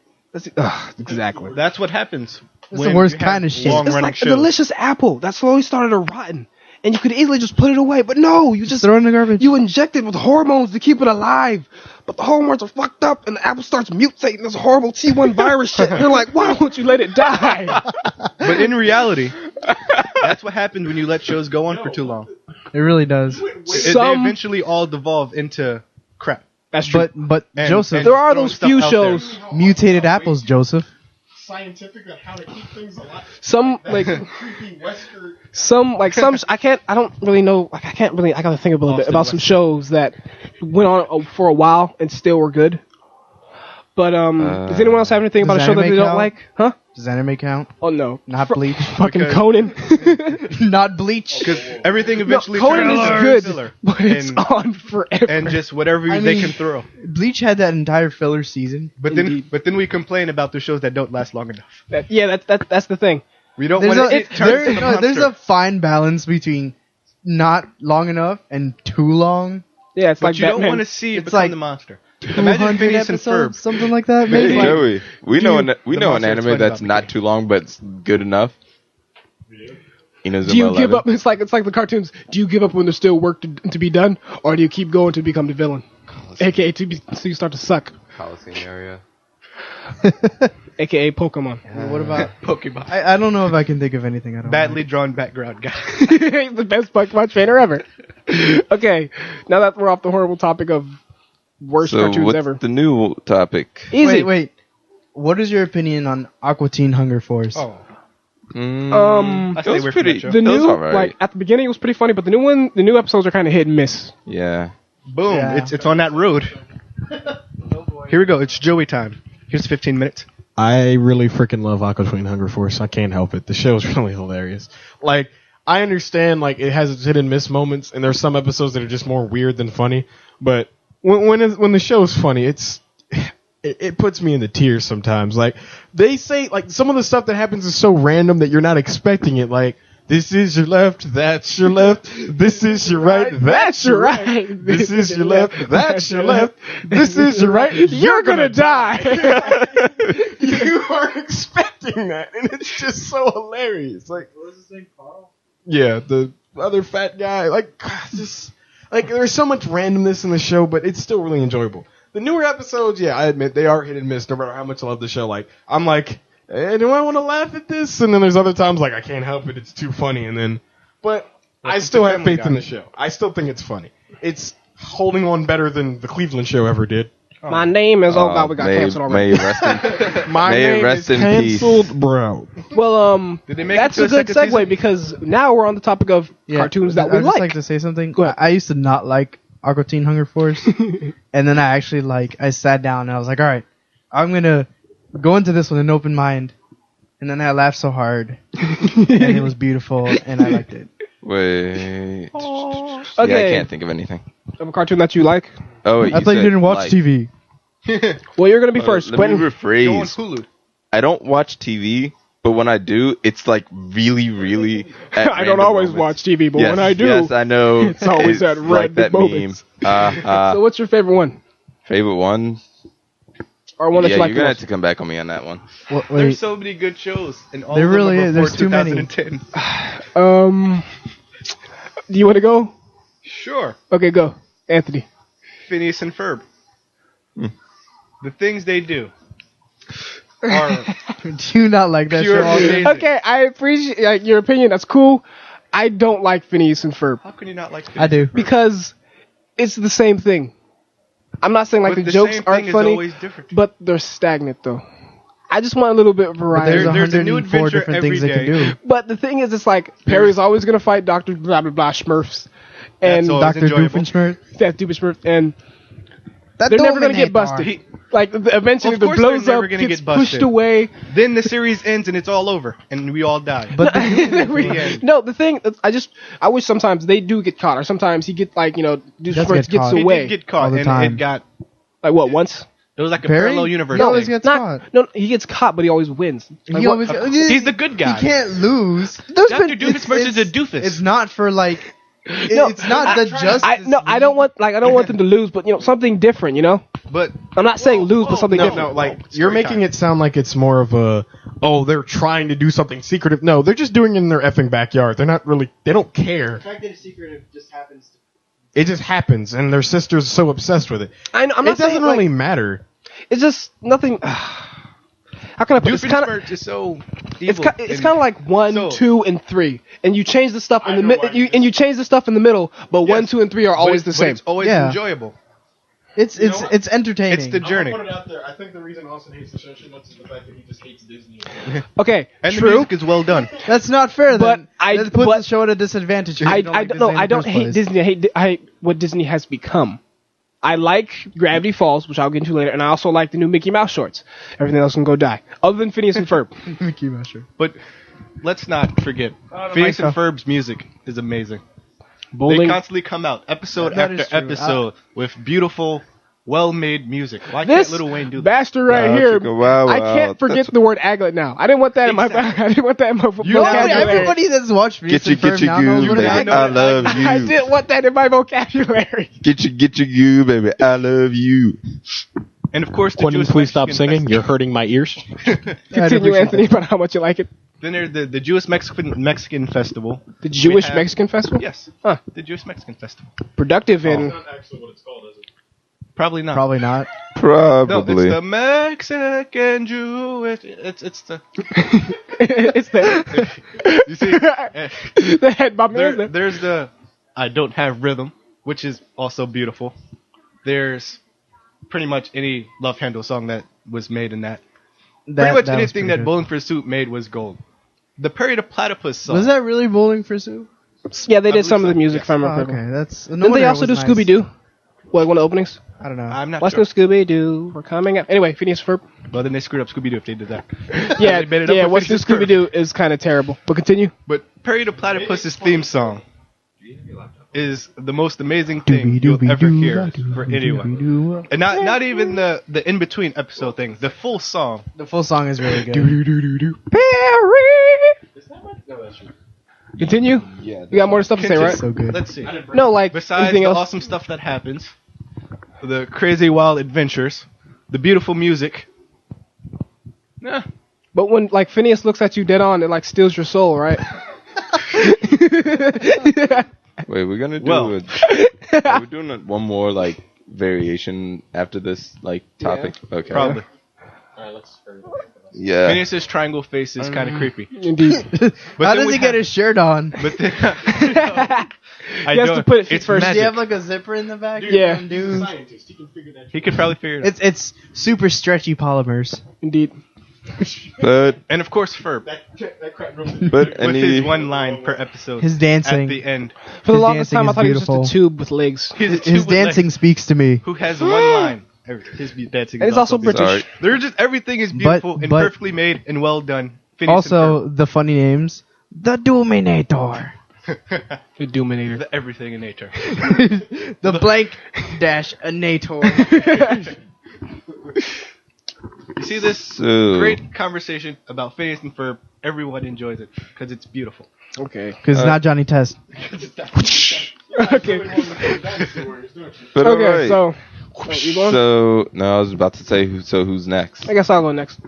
Speaker 3: Exactly.
Speaker 2: That's what happens.
Speaker 6: That's
Speaker 2: when
Speaker 6: the worst
Speaker 2: you have
Speaker 6: kind of shit.
Speaker 2: long-running
Speaker 3: It's like
Speaker 2: shows.
Speaker 3: a delicious apple that slowly started to rotten, and you could easily just put it away. But no, you just
Speaker 6: Throw it in the garbage.
Speaker 3: You inject it with hormones to keep it alive, but the hormones are fucked up, and the apple starts mutating. This horrible T1 virus shit. You're like, why won't you let it die?
Speaker 2: But in reality, that's what happens when you let shows go on for too long.
Speaker 6: It really does.
Speaker 2: They eventually all devolve into crap.
Speaker 3: That's true.
Speaker 6: But
Speaker 2: And-
Speaker 6: Joseph,
Speaker 2: and
Speaker 3: there are
Speaker 2: throwing
Speaker 3: those
Speaker 2: stuff
Speaker 3: few
Speaker 2: out
Speaker 3: shows.
Speaker 6: mutated apples, Joseph.
Speaker 5: Scientific on how to keep things alive.
Speaker 3: Some like
Speaker 5: Creepy Western.
Speaker 3: I don't really know. Like I gotta think a little bit
Speaker 2: Austin
Speaker 3: about some
Speaker 2: Western.
Speaker 3: shows that went on for a while and still were good. But does anyone else have anything about a
Speaker 6: does
Speaker 3: show that they
Speaker 6: anime
Speaker 3: don't
Speaker 6: count?
Speaker 3: like? Huh?
Speaker 6: Does anime count?
Speaker 3: Oh no,
Speaker 6: Not Bleach.
Speaker 3: Fucking
Speaker 2: Because-
Speaker 3: Conan.
Speaker 6: Not Bleach.
Speaker 2: Because everything
Speaker 3: No,
Speaker 2: eventually
Speaker 3: Conan
Speaker 2: turns
Speaker 3: is
Speaker 2: into
Speaker 3: good,
Speaker 2: filler.
Speaker 3: but it's
Speaker 2: and,
Speaker 3: on forever.
Speaker 2: and just whatever
Speaker 6: I
Speaker 2: they
Speaker 6: mean-
Speaker 2: can throw.
Speaker 6: Bleach had that entire filler season.
Speaker 2: But
Speaker 3: Indeed.
Speaker 2: then we complain about the shows that don't last long enough.
Speaker 3: That's the thing.
Speaker 2: We don't
Speaker 6: There's
Speaker 2: want
Speaker 6: a,
Speaker 2: to turn into the
Speaker 6: there's
Speaker 2: monster.
Speaker 6: a fine balance between not long enough and too long.
Speaker 3: Yeah, it's
Speaker 2: But
Speaker 3: like
Speaker 2: you don't
Speaker 3: Batman.
Speaker 2: want to see it
Speaker 6: It's
Speaker 2: become
Speaker 6: like
Speaker 2: the monster.
Speaker 6: 200
Speaker 2: Imagine Phineas and
Speaker 6: episodes,
Speaker 2: Ferb.
Speaker 6: something like that.
Speaker 1: Hey,
Speaker 6: Maybe.
Speaker 1: Joey, we know an
Speaker 2: the monster
Speaker 1: anime
Speaker 2: that's
Speaker 1: that's
Speaker 2: funny
Speaker 1: not
Speaker 2: about
Speaker 1: too long but it's good enough. Inazuma
Speaker 3: Do you give
Speaker 1: 11.
Speaker 3: up? It's like the cartoons. Do you give up when there's still work to be done, or do you keep going to become the villain? AKA so you start to suck.
Speaker 1: Coliseum area.
Speaker 3: AKA Pokemon.
Speaker 6: What about?
Speaker 2: Pokemon.
Speaker 6: I don't know if I can think of anything. I don't.
Speaker 2: Badly drawn background guy.
Speaker 3: He's the best Pokemon trainer ever. Okay, now that we're off the horrible topic of worst
Speaker 1: So
Speaker 3: cartoons
Speaker 1: what's
Speaker 3: ever.
Speaker 1: the new topic?
Speaker 3: Easy.
Speaker 6: Wait. what is your opinion on Aqua Teen Hunger Force?
Speaker 2: Oh,
Speaker 3: Um,
Speaker 2: I
Speaker 1: It
Speaker 2: stay
Speaker 1: was
Speaker 2: away from
Speaker 1: pretty.
Speaker 2: that show.
Speaker 3: the
Speaker 1: It was
Speaker 3: new
Speaker 1: alright.
Speaker 3: like at the beginning it was pretty funny, but the new episodes are kind of hit and miss.
Speaker 1: Yeah.
Speaker 2: Boom!
Speaker 6: Yeah.
Speaker 2: It's on that road. Here we go. It's Joey time. Here's 15 minutes.
Speaker 4: I really freaking love Aqua Teen Hunger Force. I can't help it. The show's really hilarious. Like, I understand, like, it has its hit and miss moments, and there's some episodes that are just more weird than funny. But when the show's funny, it puts me in the tears sometimes. Like, they say, like, some of the stuff that happens is so random that you're not expecting it. Like, this is your left, that's your left. This is your right, that's your right. This is your left, that's your left. This is your right, you're gonna die. You are expecting that, and it's just so hilarious. Like,
Speaker 5: What was his name? Carl?
Speaker 4: yeah, the other fat guy. Like, just like there's so much randomness in the show, but it's still really enjoyable. The newer episodes, yeah, I admit they are hit and miss. No matter how much I love the show, like I'm like, do I want to laugh at this? And then there's other times like I can't help it; it's too funny. And then, but I still have faith in the show. I still think it's funny. It's holding on better than the Cleveland show ever did.
Speaker 3: My name is. Oh God, we got
Speaker 1: may,
Speaker 3: canceled already.
Speaker 1: May rest in,
Speaker 4: My
Speaker 1: may
Speaker 4: name
Speaker 1: rest
Speaker 4: is
Speaker 1: in peace.
Speaker 4: canceled, bro.
Speaker 3: Well,
Speaker 2: Did they make
Speaker 3: that's
Speaker 2: it to
Speaker 3: a good
Speaker 2: second
Speaker 3: segue
Speaker 2: season?
Speaker 3: because now we're on the topic of cartoons that we
Speaker 6: I'd just like
Speaker 3: like.
Speaker 6: to say something.
Speaker 3: Go ahead.
Speaker 6: I used to not like Aqua Teen Hunger Force, and then I actually I sat down and I was like, all right, I'm gonna go into this with an open mind, and then I laughed so hard, and it was beautiful, and I liked it.
Speaker 1: Wait.
Speaker 3: Okay,
Speaker 1: Yeah, I can't think of anything.
Speaker 3: of a cartoon that you like.
Speaker 1: Oh, wait,
Speaker 6: I thought you
Speaker 1: said
Speaker 6: didn't watch
Speaker 1: like.
Speaker 6: TV.
Speaker 3: Well, you're gonna be first.
Speaker 1: Let me
Speaker 3: Quentin.
Speaker 2: Go on
Speaker 1: rephrase.
Speaker 2: Hulu.
Speaker 1: I don't watch TV, but when I do, it's like really, really. At
Speaker 3: I don't
Speaker 1: random
Speaker 3: always
Speaker 1: moments.
Speaker 3: watch TV, but
Speaker 1: Yes,
Speaker 3: when I do,
Speaker 1: yes, I know.
Speaker 3: it's always at
Speaker 1: like
Speaker 3: random
Speaker 1: that
Speaker 3: moments.
Speaker 1: meme.
Speaker 3: So what's your favorite one,
Speaker 1: Favorite one?
Speaker 3: or one that
Speaker 1: Yeah,
Speaker 3: you like
Speaker 1: you're
Speaker 3: the
Speaker 1: gonna have
Speaker 3: most?
Speaker 1: to come back on me on that one.
Speaker 6: Wait,
Speaker 2: There's so many good shows, and all
Speaker 6: There
Speaker 2: of them
Speaker 6: really
Speaker 2: are
Speaker 6: is.
Speaker 2: before
Speaker 6: There's too many.
Speaker 2: 2010.
Speaker 3: Do you want to go?
Speaker 2: Sure.
Speaker 3: Okay, go, Anthony.
Speaker 2: Phineas and Ferb. The things they do are
Speaker 6: do you not like that
Speaker 2: pure
Speaker 6: show?
Speaker 2: amazing.
Speaker 3: Okay, I appreciate your opinion. That's cool. I don't like Phineas and Ferb
Speaker 2: How can you not like Phineas
Speaker 6: I do.
Speaker 2: and Ferb?
Speaker 3: because it's the same thing. I'm not saying like
Speaker 2: But
Speaker 3: the jokes
Speaker 2: same
Speaker 3: aren't
Speaker 2: thing
Speaker 3: funny,
Speaker 2: is always different.
Speaker 3: but they're stagnant though. I just want a little bit of variety.
Speaker 6: There's
Speaker 2: there's a new
Speaker 6: 104
Speaker 2: adventure
Speaker 6: different
Speaker 2: every
Speaker 6: things they can
Speaker 2: day.
Speaker 6: do.
Speaker 3: But the thing is, it's like Perry's always gonna fight Doctor Blah Blah Blah Smurfs, and
Speaker 2: That's always
Speaker 6: Dr.
Speaker 2: enjoyable.
Speaker 6: Doofenshmirtz.
Speaker 3: that stupid Smurf, and
Speaker 6: That
Speaker 3: they're never
Speaker 6: don't
Speaker 3: gonna
Speaker 6: mean
Speaker 3: get busted.
Speaker 2: He-
Speaker 3: Like eventually,
Speaker 2: Of
Speaker 3: the
Speaker 2: course they're
Speaker 3: blows
Speaker 2: never
Speaker 3: up,
Speaker 2: gonna
Speaker 3: gets
Speaker 2: get busted.
Speaker 3: pushed away.
Speaker 2: Then the series ends and it's all over, and we all die.
Speaker 6: But
Speaker 3: No, the thing I wish sometimes they do get caught, or sometimes he get like
Speaker 6: does
Speaker 3: Smurfs
Speaker 6: get
Speaker 3: gets
Speaker 6: caught.
Speaker 2: He
Speaker 3: away.
Speaker 2: did get caught,
Speaker 6: All the
Speaker 2: and
Speaker 6: time.
Speaker 2: it got.
Speaker 3: Like what once?
Speaker 2: It was like a
Speaker 6: Barry?
Speaker 2: parallel universe.
Speaker 6: He always
Speaker 2: thing.
Speaker 6: gets
Speaker 3: Not
Speaker 6: caught.
Speaker 3: no, he gets caught, but he always wins. Like,
Speaker 6: He
Speaker 3: what-
Speaker 6: always
Speaker 2: He's the good guy.
Speaker 6: He can't lose.
Speaker 2: Dr. Doofenshmirtz is a doofus.
Speaker 6: It's not for like.
Speaker 3: No,
Speaker 6: it's not the justice.
Speaker 3: I don't want them to lose, but something different.
Speaker 2: But
Speaker 3: I'm not saying lose, but something
Speaker 4: No,
Speaker 3: different.
Speaker 4: no, like
Speaker 2: Story
Speaker 4: you're making
Speaker 2: time.
Speaker 4: it sound like it's more of a they're trying to do something secretive. No, they're just doing it in their effing backyard. They're not really. They don't care.
Speaker 5: The fact that it's secretive just happens to.
Speaker 4: It just happens, and their sister's so obsessed with it.
Speaker 3: I'm
Speaker 4: It
Speaker 3: not
Speaker 4: doesn't
Speaker 3: saying
Speaker 4: really
Speaker 3: like,
Speaker 4: matter.
Speaker 3: it's just nothing. How can I put it? It's kind of.
Speaker 2: Doofenshmirtz is so
Speaker 3: It's
Speaker 2: evil.
Speaker 3: it's kind of like 1,
Speaker 2: So-
Speaker 3: 2, and 3, and you change the stuff in
Speaker 5: I
Speaker 3: the
Speaker 5: know
Speaker 3: middle.
Speaker 5: why you
Speaker 3: You change the stuff in the middle, but 1,
Speaker 2: Yes.
Speaker 3: 2, and 3 are always the same.
Speaker 2: It's always
Speaker 6: Yeah.
Speaker 2: enjoyable.
Speaker 6: It's entertaining.
Speaker 2: It's the journey.
Speaker 4: it out there. I think the reason Austin hates the show so much is the fact that he just hates Disney.
Speaker 3: Okay,
Speaker 2: And the
Speaker 3: true.
Speaker 2: music is well done.
Speaker 6: That's not fair.
Speaker 3: But
Speaker 6: then.
Speaker 3: I-
Speaker 6: that puts
Speaker 3: but-
Speaker 6: the show at a disadvantage. if you
Speaker 3: I
Speaker 6: like
Speaker 3: don't
Speaker 6: Disney
Speaker 3: know.
Speaker 6: in the
Speaker 3: I don't
Speaker 6: first
Speaker 3: hate
Speaker 6: place.
Speaker 3: Disney. I hate what Disney has become. I like Gravity Falls, which I'll get into later, and I also like the new Mickey Mouse shorts. Everything else can go die, other than Phineas and Ferb.
Speaker 6: Mickey Mouse shirt.
Speaker 2: But let's not forget, Phineas and Ferb's music is amazing.
Speaker 3: Bowling.
Speaker 2: They constantly come out episode
Speaker 6: That
Speaker 2: after
Speaker 6: is true.
Speaker 2: episode with beautiful, well-made music. Why
Speaker 3: This
Speaker 2: can't Lil Wayne do that?
Speaker 3: bastard right
Speaker 1: Wow,
Speaker 3: here.
Speaker 1: chicka, wow,
Speaker 3: I
Speaker 1: wow.
Speaker 3: can't forget the word aglet now. I didn't want that in my.
Speaker 2: Exactly.
Speaker 3: I didn't want that in my vocabulary.
Speaker 6: Everybody that's watched
Speaker 1: Get
Speaker 6: Phineas
Speaker 1: your
Speaker 6: and Ferb now knows
Speaker 1: goo,
Speaker 6: what
Speaker 1: baby.
Speaker 6: it is.
Speaker 1: I love you.
Speaker 3: I didn't want that in my vocabulary.
Speaker 1: Get your goo, baby. I love you.
Speaker 2: And of course, the
Speaker 4: Quentin,
Speaker 2: Jewish
Speaker 4: please stop
Speaker 2: Mexican
Speaker 4: singing.
Speaker 2: festival.
Speaker 4: You're hurting my ears.
Speaker 3: Continue, Anthony, about how much you like it.
Speaker 2: Then there's the Jewish Mexican festival.
Speaker 3: The Jewish
Speaker 2: have-
Speaker 3: Mexican festival.
Speaker 2: Yes.
Speaker 3: Huh.
Speaker 2: The Jewish Mexican festival.
Speaker 3: Productive in.
Speaker 4: Not actually what it's called, is it?
Speaker 2: Probably not.
Speaker 6: Probably not.
Speaker 2: No,
Speaker 1: Probably.
Speaker 2: it's the Mexican Jewish. It's the.
Speaker 3: It's the
Speaker 2: You see,
Speaker 3: the head bobbing.
Speaker 2: there's the I Don't Have Rhythm, which is also beautiful. There's pretty much any Love Handle song that was made in that. Pretty much
Speaker 6: that was
Speaker 2: anything
Speaker 6: pretty
Speaker 2: that
Speaker 6: good.
Speaker 2: Bowling for Soup made was gold. The Perry the Platypus song.
Speaker 6: Was that really Bowling for Soup?
Speaker 3: Yeah, they did
Speaker 2: believe
Speaker 3: some of the
Speaker 2: so,
Speaker 3: music
Speaker 2: yes.
Speaker 3: if I remember
Speaker 6: Oh,
Speaker 3: correctly.
Speaker 6: okay, that's. No
Speaker 3: Didn't
Speaker 6: wonder
Speaker 3: they
Speaker 6: it
Speaker 3: also do
Speaker 6: was nice.
Speaker 3: Scooby Doo? What, one of the openings?
Speaker 6: I don't know.
Speaker 2: I'm not
Speaker 3: Let's
Speaker 2: sure.
Speaker 3: go Scooby Doo. We're coming up. Anyway, Phineas Ferb.
Speaker 2: Well, then they screwed up Scooby-Doo if they did that.
Speaker 3: Yeah,
Speaker 2: They made it up
Speaker 3: yeah.
Speaker 2: for
Speaker 3: What's the
Speaker 2: Phineas Ferb.
Speaker 3: Scooby Doo is kind of terrible. But continue.
Speaker 2: But Perry the Platypus's theme song is the most amazing thing you'll ever hear for anyone. And not even the in-between episode things. The full song.
Speaker 6: The full song is really good.
Speaker 3: Continue.
Speaker 1: Yeah.
Speaker 3: You got more stuff to say, right?
Speaker 6: So good.
Speaker 2: Let's see.
Speaker 3: No, like
Speaker 2: Besides
Speaker 3: anything
Speaker 2: the
Speaker 3: else.
Speaker 2: awesome stuff that happens, the crazy wild adventures, the beautiful music. Nah.
Speaker 3: But when like Phineas looks at you dead on, it like steals your soul, right?
Speaker 1: Wait, we're gonna do.
Speaker 2: Well.
Speaker 1: Are we doing one more like variation after this like topic? Okay.
Speaker 2: Probably.
Speaker 1: Yeah.
Speaker 2: Phineas's triangle face is kind of creepy.
Speaker 3: Indeed.
Speaker 2: But
Speaker 6: How
Speaker 2: then
Speaker 6: does
Speaker 2: we
Speaker 6: he get
Speaker 2: have-
Speaker 6: his shirt on?
Speaker 2: But then,
Speaker 3: He has to put it feet
Speaker 2: it's
Speaker 3: first.
Speaker 6: Does he
Speaker 2: magic.
Speaker 6: have like a zipper in the back?
Speaker 3: Yeah.
Speaker 6: Dude.
Speaker 2: He could probably figure it out.
Speaker 6: It's super stretchy polymers.
Speaker 3: Indeed.
Speaker 1: But
Speaker 2: And of course, Ferb
Speaker 1: but
Speaker 2: with
Speaker 1: any
Speaker 2: his one line per episode.
Speaker 6: His dancing.
Speaker 2: at the end.
Speaker 3: For the
Speaker 6: His
Speaker 3: longest
Speaker 6: dancing
Speaker 3: time, I
Speaker 6: is
Speaker 3: thought he was just
Speaker 6: beautiful.
Speaker 3: a tube with legs.
Speaker 2: He's a
Speaker 6: His
Speaker 2: dude with
Speaker 6: dancing
Speaker 2: legs
Speaker 6: speaks to me.
Speaker 2: who has one line. His dancing.
Speaker 3: And
Speaker 2: is
Speaker 3: he's also
Speaker 2: beautiful.
Speaker 3: British.
Speaker 1: Sorry.
Speaker 2: They're just everything is beautiful and
Speaker 6: but-
Speaker 2: perfectly made and well done. Phineas
Speaker 6: Also, the funny names. The Doominator.
Speaker 2: and Ferb.
Speaker 3: The Doominator.
Speaker 2: The everything in nature.
Speaker 6: The blank dash a nator.
Speaker 2: You see this
Speaker 1: So-
Speaker 2: great conversation about Phineas and Ferb. Everyone enjoys it because it's beautiful.
Speaker 3: Okay.
Speaker 6: Because it's not Johnny Test.
Speaker 3: Okay.
Speaker 1: but
Speaker 3: Okay.
Speaker 1: alright.
Speaker 3: So, you going?
Speaker 1: So no, I was about to say who's next?
Speaker 3: I guess I'll go next.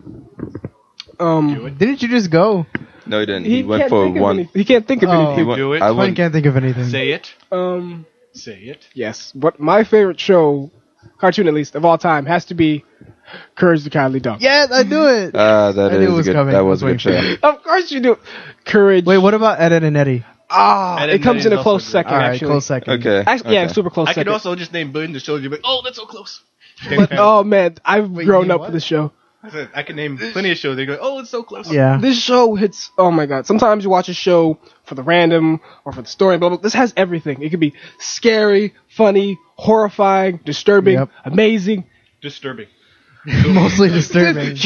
Speaker 6: Didn't you just go?
Speaker 1: No, he didn't. He went
Speaker 3: can't
Speaker 1: for
Speaker 3: think of
Speaker 1: one.
Speaker 3: any- He can't think of
Speaker 6: Oh.
Speaker 1: He
Speaker 3: anything.
Speaker 1: went,
Speaker 2: Do it.
Speaker 1: I
Speaker 6: One
Speaker 1: went.
Speaker 6: can't think of anything.
Speaker 2: Say it.
Speaker 3: Um.
Speaker 2: Say it.
Speaker 3: Yes. But my favorite show, cartoon at least of all time, has to be Courage the Cowardly Dog.
Speaker 6: Yeah, I knew it.
Speaker 1: That
Speaker 6: I knew
Speaker 1: is
Speaker 6: it was
Speaker 1: good.
Speaker 6: coming.
Speaker 1: That
Speaker 6: I
Speaker 1: was
Speaker 6: was
Speaker 1: a good
Speaker 6: waiting
Speaker 1: show.
Speaker 3: Of course you do. Courage.
Speaker 6: Wait, what about Ed, Ed and Eddie?
Speaker 2: Ed,
Speaker 3: it comes
Speaker 2: Ed
Speaker 3: in a
Speaker 2: is
Speaker 3: close
Speaker 2: also
Speaker 3: second.
Speaker 6: All right,
Speaker 3: Actually.
Speaker 6: close second.
Speaker 1: Okay.
Speaker 3: Actually, yeah,
Speaker 1: okay.
Speaker 3: super close
Speaker 2: I
Speaker 3: second.
Speaker 2: could also just name Billion the shows. You'd be like, oh, that's so close.
Speaker 3: Oh man, I've grown
Speaker 6: you
Speaker 3: up
Speaker 6: what?
Speaker 3: with this show.
Speaker 2: I can name plenty of shows. They go, oh, it's so close.
Speaker 6: Yeah.
Speaker 3: This show hits. Oh my god! Sometimes you watch a show for the random or for the story. Blah blah. This has everything. It could be scary, funny, horrifying, disturbing,
Speaker 6: Yep.
Speaker 3: amazing.
Speaker 2: Disturbing.
Speaker 6: Mostly disturbing.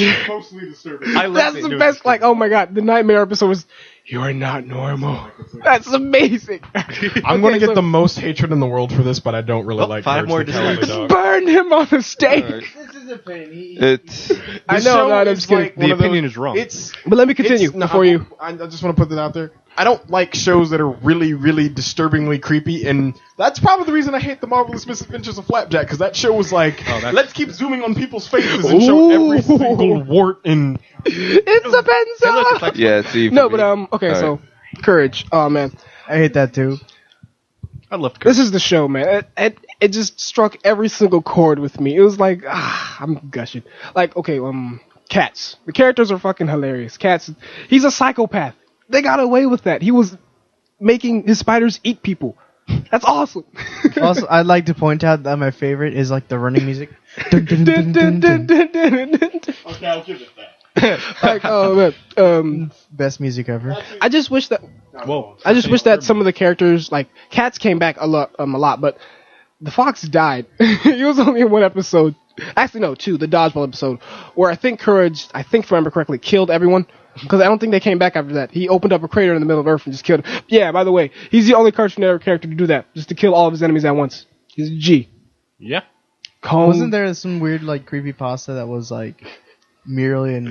Speaker 2: I love
Speaker 3: That's the best. Like, oh my god, the nightmare episode was. You're not normal. That's amazing.
Speaker 4: I'm going to
Speaker 3: Okay,
Speaker 4: get
Speaker 3: so-
Speaker 4: the most hatred in the world for this, but I don't really
Speaker 2: Well,
Speaker 4: like
Speaker 2: 5
Speaker 4: Courage
Speaker 2: more
Speaker 4: the Cowardly
Speaker 2: dislikes.
Speaker 4: Dog.
Speaker 3: Burn him on the stake.
Speaker 1: Alright.
Speaker 6: This is a pain.
Speaker 1: It's
Speaker 3: I
Speaker 4: This
Speaker 3: know,
Speaker 4: show
Speaker 3: no, I'm
Speaker 4: is
Speaker 3: just kidding.
Speaker 4: like
Speaker 2: The
Speaker 4: one of those-
Speaker 2: opinion is wrong.
Speaker 4: It's
Speaker 3: But let me continue
Speaker 4: no,
Speaker 3: before you.
Speaker 4: I just want to put that out there. I don't like shows that are really, really disturbingly creepy, and that's probably the reason I hate the Marvelous Misadventures of Flapjack, because that show was like, let's keep zooming on people's faces and show every
Speaker 3: Ooh.
Speaker 4: single wart and
Speaker 3: It's a Benzo.
Speaker 1: yeah. See.
Speaker 3: No,
Speaker 1: for
Speaker 3: but
Speaker 1: me-
Speaker 3: okay,
Speaker 1: Alright.
Speaker 3: so Courage. Oh man,
Speaker 6: I hate that too.
Speaker 2: I love
Speaker 3: this is the show, man. It just struck every single chord with me. It was like, I'm gushing. Like, okay, Cats. The characters are fucking hilarious. Cats. He's a psychopath. They got away with that. He was making his spiders eat people. That's awesome.
Speaker 6: Also, I'd like to point out that my favorite is like the running music. Dun, dun, dun, dun, dun, dun.
Speaker 4: okay, I'll give it that.
Speaker 3: Like, oh man.
Speaker 6: Best music ever.
Speaker 3: I just wish that.
Speaker 2: Whoa.
Speaker 3: I just wish that some of the characters, like Cats, came back a lot, but the fox died. He was only in one episode. Actually, no, two. The dodgeball episode, where I think Courage, if I remember correctly, killed everyone. Because I don't think they came back after that. He opened up a crater in the middle of Earth and just killed. Yeah, by the way, he's the only Cartoon Network character to do that, just to kill all of his enemies at once. He's a G.
Speaker 2: Yeah.
Speaker 6: Wasn't there some weird like creepy pasta that was like merely and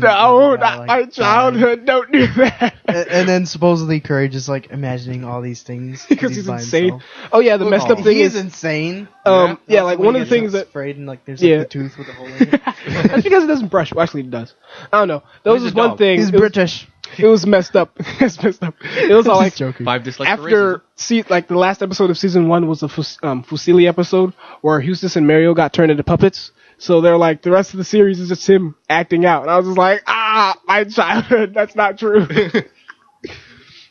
Speaker 3: No, not my childhood. Don't do that.
Speaker 6: And then supposedly Courage is like imagining all these things
Speaker 3: Because he's
Speaker 6: by
Speaker 3: insane.
Speaker 6: himself.
Speaker 3: Oh yeah, the messed up thing
Speaker 6: He's
Speaker 3: is,
Speaker 6: insane.
Speaker 3: yeah, like
Speaker 6: When
Speaker 3: one
Speaker 6: he
Speaker 3: of the
Speaker 6: gets
Speaker 3: things that.
Speaker 6: sprayed and like there's
Speaker 3: Yeah.
Speaker 6: like a tooth with a hole in it.
Speaker 3: That's because it doesn't brush. Well, actually, it does. I don't know. That was
Speaker 2: He's a
Speaker 3: just one
Speaker 2: dog.
Speaker 3: thing.
Speaker 6: He's
Speaker 3: It was-
Speaker 6: British.
Speaker 3: It was messed up. It's messed up. It was all like
Speaker 6: Just joking.
Speaker 2: 5 dislikes for
Speaker 3: after like the last episode of season 1 was the Fusili episode where Eustace and Mario got turned into puppets. So they're like the rest of the series is just him acting out, and I was just like, my childhood. That's not true.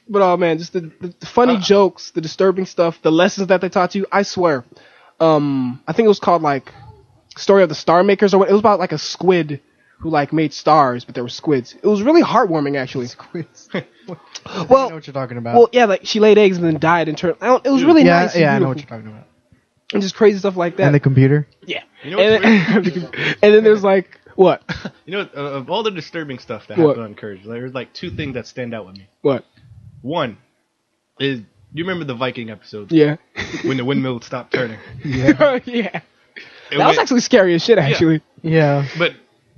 Speaker 3: But oh man, just the funny jokes, the disturbing stuff, the lessons that they taught you. I swear, I think it was called like Story of the Star Makers or what. It was about like a squid who like made stars, but there were squids. It was really heartwarming, actually.
Speaker 6: Squids. I know
Speaker 3: Well,
Speaker 6: what you're talking about.
Speaker 3: well, yeah, like she laid eggs and then died and turned. It was really
Speaker 6: yeah,
Speaker 3: nice. And
Speaker 6: yeah, I know what
Speaker 3: beautiful.
Speaker 6: you're talking about.
Speaker 3: And just crazy stuff like that.
Speaker 6: And the computer.
Speaker 3: Yeah.
Speaker 2: You know what's
Speaker 3: and,
Speaker 2: weird?
Speaker 3: and then there's like what?
Speaker 2: You know, of all the disturbing stuff that
Speaker 3: What?
Speaker 2: happened on Courage, there's like two things that stand out with me.
Speaker 3: What?
Speaker 2: One is, you remember the Viking episode
Speaker 3: Yeah.
Speaker 2: when the windmill stopped turning?
Speaker 3: Yeah.
Speaker 2: It
Speaker 3: That was
Speaker 2: went-
Speaker 3: actually scary as shit, actually.
Speaker 6: Yeah.
Speaker 2: But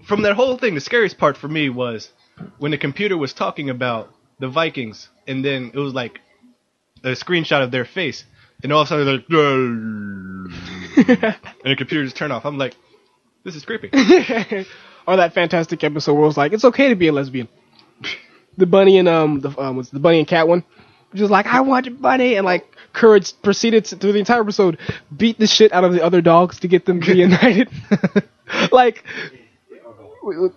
Speaker 2: from that whole thing, the scariest part for me was when the computer was talking about the Vikings, and then it was like a screenshot of their face, and all of a sudden they're like, and the computer just turned off. I'm like, this is creepy.
Speaker 3: Or that fantastic episode where it was like, it's okay to be a lesbian. The bunny and was the bunny and cat one, which was like, I want a bunny, and like Courage proceeded to, through the entire episode, beat the shit out of the other dogs to get them reunited. Like,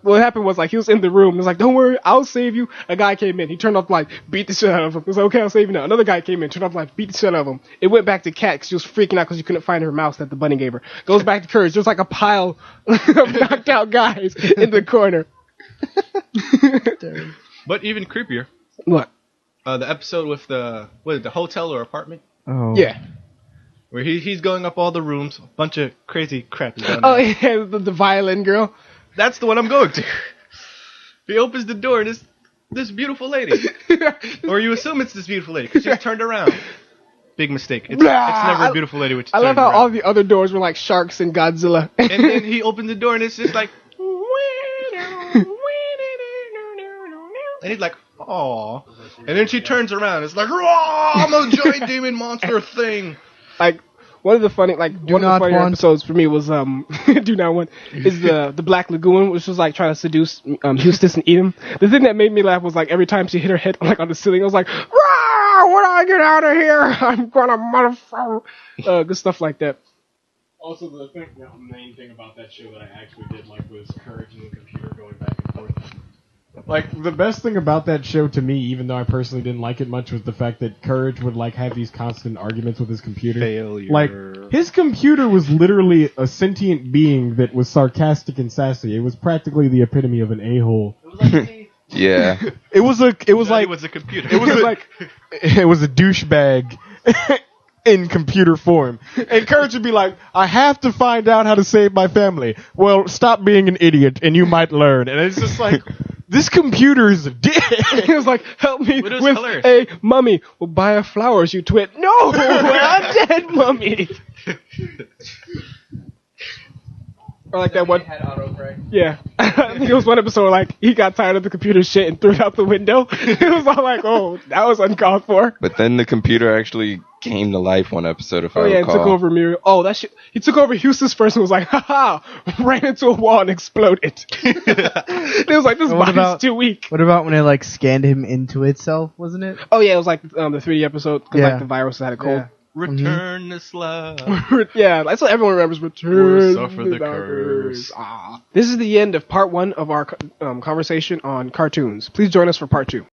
Speaker 3: what happened was like he was in the room. He was like, "Don't worry, I'll save you." A guy came in. He turned off the light, beat the shit out of him. He was like, "Okay, I'll save you now." Another guy came in, turned off the light, beat the shit out of him. It went back to Cat because she was freaking out because she couldn't find her mouse that the bunny gave her. Goes back to Courage. There's like a pile of knocked out guys in the corner.
Speaker 2: But even creepier,
Speaker 3: What?
Speaker 2: the episode with the hotel or apartment,
Speaker 6: Oh.
Speaker 3: Yeah.
Speaker 2: where he's going up all the rooms, a bunch of crazy crap. Is going
Speaker 3: Oh
Speaker 2: on.
Speaker 3: yeah, the violin girl.
Speaker 2: That's the one I'm going to. He opens the door and it's this beautiful lady, or you assume it's this beautiful lady because she's turned around. Big mistake. It's never a beautiful lady. Which
Speaker 3: I love
Speaker 2: turned
Speaker 3: how
Speaker 2: around.
Speaker 3: all the other doors were like sharks and Godzilla.
Speaker 2: And then he opens the door and it's just like, and he's like, "Aw," and then she turns around. It's like, "Raw! I'm a giant demon monster thing."
Speaker 3: Like one of the funny, like one of
Speaker 6: not
Speaker 3: the funnier
Speaker 6: want.
Speaker 3: episodes for me was do not want is the Black Lagoon, which was like trying to seduce Eustace and eat him. The thing that made me laugh was like every time she hit her head like on the ceiling, I was like, "Rah! When I get out of here, I'm gonna motherfucker." Good stuff like that.
Speaker 4: Also, the main thing about that show that I actually did like was Courage and the computer going back and forth. Like, the best thing about that show to me, even though I personally didn't like it much, was the fact that Courage would, like, have these constant arguments with his computer.
Speaker 2: Failure.
Speaker 4: Like, his computer was literally a sentient being that was sarcastic and sassy. It was practically the epitome of an a-hole.
Speaker 5: It was like me.
Speaker 1: Yeah.
Speaker 4: It was like,
Speaker 2: It was a computer.
Speaker 4: it was a douchebag in computer form. And Courage would be like, I have to find out how to save my family. Well, stop being an idiot and you might learn. And it's just like, this computer is a dick.
Speaker 3: He was like, "Help me
Speaker 2: But it was
Speaker 3: with
Speaker 2: hilarious.
Speaker 3: a mummy." "Well, buy her flowers, you twit." "No, I'm dead, mummy." Or like that one.
Speaker 5: Had autocorrect.
Speaker 3: Yeah. I think it was one episode where, like, he got tired of the computer shit and threw it out the window. It was all like, oh, that was uncalled for.
Speaker 1: But then the computer actually came to life one episode, if I
Speaker 3: Oh, yeah, and
Speaker 1: recall.
Speaker 3: took over Muriel. Oh, that shit. He took over Houston's first and was like, haha, ran into a wall and exploded. It was like, this
Speaker 6: What
Speaker 3: body's
Speaker 6: about-
Speaker 3: too weak.
Speaker 6: What about when it like scanned him into itself? Wasn't it?
Speaker 3: Oh, yeah, it was like the 3D episode because,
Speaker 6: Yeah.
Speaker 3: like, the virus had a cold.
Speaker 6: Yeah.
Speaker 2: Return the slug.
Speaker 3: Yeah, that's what everyone remembers.
Speaker 2: Or
Speaker 3: Return
Speaker 2: suffer the
Speaker 3: darkness.
Speaker 2: curse.
Speaker 3: Ah. This is the end of part 1 of our conversation on cartoons. Please join us for part 2.